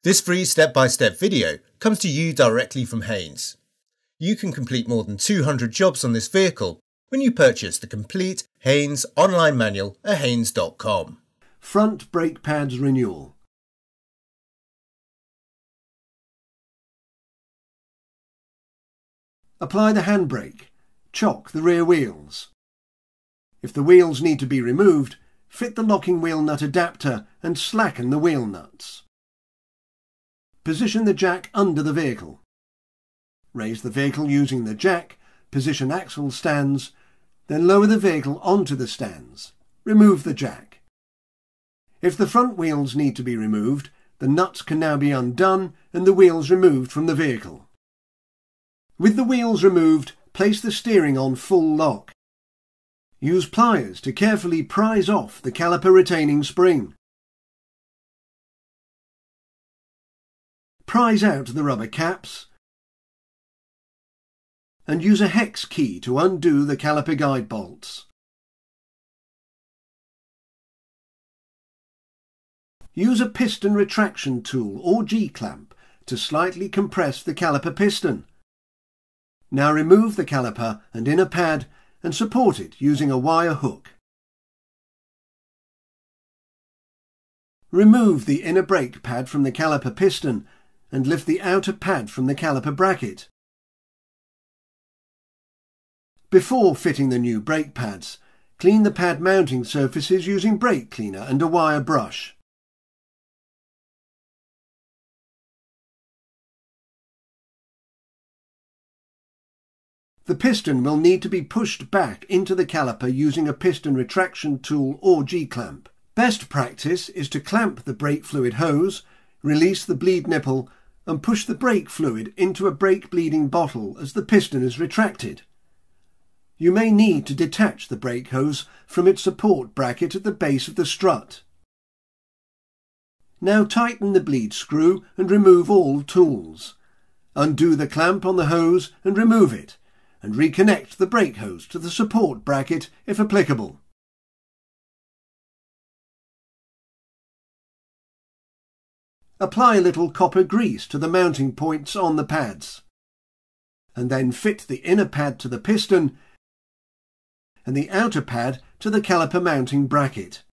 This free step-by-step video comes to you directly from Haynes. You can complete more than 200 jobs on this vehicle when you purchase the complete Haynes online manual at haynes.com. Front brake pads renewal. Apply the handbrake. Chock the rear wheels. If the wheels need to be removed, fit the locking wheel nut adapter and slacken the wheel nuts. Position the jack under the vehicle. Raise the vehicle using the jack, position axle stands, then lower the vehicle onto the stands. Remove the jack. If the front wheels need to be removed, the nuts can now be undone and the wheels removed from the vehicle. With the wheels removed, place the steering on full lock. Use pliers to carefully prise off the caliper retaining spring. Prise out the rubber caps and use a hex key to undo the caliper guide bolts. Use a piston retraction tool or G-clamp to slightly compress the caliper piston. Now remove the caliper and inner pad and support it using a wire hook. Remove the inner brake pad from the caliper piston and lift the outer pad from the caliper bracket. Before fitting the new brake pads, clean the pad mounting surfaces using brake cleaner and a wire brush. The piston will need to be pushed back into the caliper using a piston retraction tool or G-clamp. Best practice is to clamp the brake fluid hose, release the bleed nipple and push the brake fluid into a brake bleeding bottle as the piston is retracted. You may need to detach the brake hose from its support bracket at the base of the strut. Now tighten the bleed screw and remove all tools. Undo the clamp on the hose and remove it, and reconnect the brake hose to the support bracket if applicable. Apply a little copper grease to the mounting points on the pads, and then fit the inner pad to the piston and the outer pad to the caliper mounting bracket.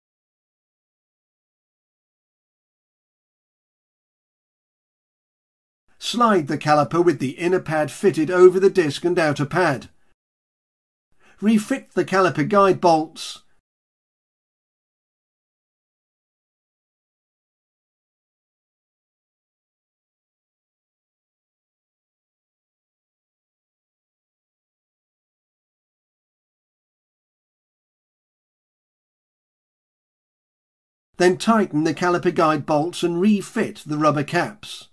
Slide the caliper with the inner pad fitted over the disc and outer pad. Refit the caliper guide bolts then tighten the caliper guide bolts and refit the rubber caps.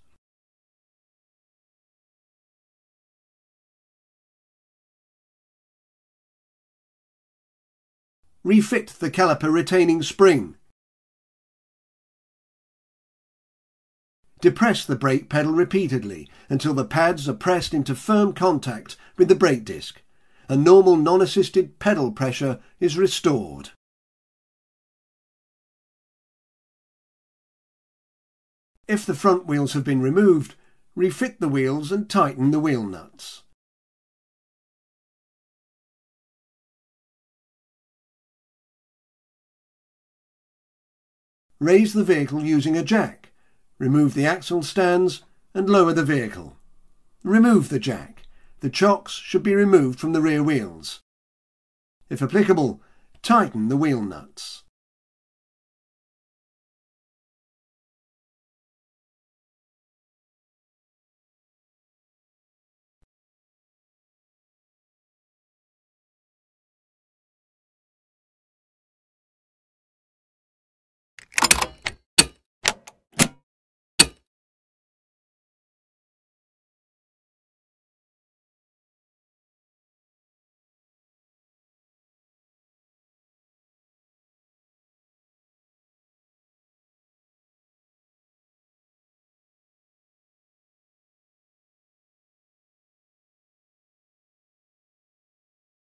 Refit the caliper retaining spring. Depress the brake pedal repeatedly until the pads are pressed into firm contact with the brake disc and normal non-assisted pedal pressure is restored. If the front wheels have been removed, refit the wheels and tighten the wheel nuts. Raise the vehicle using a jack. Remove the axle stands and lower the vehicle. Remove the jack. The chocks should be removed from the rear wheels. If applicable, tighten the wheel nuts.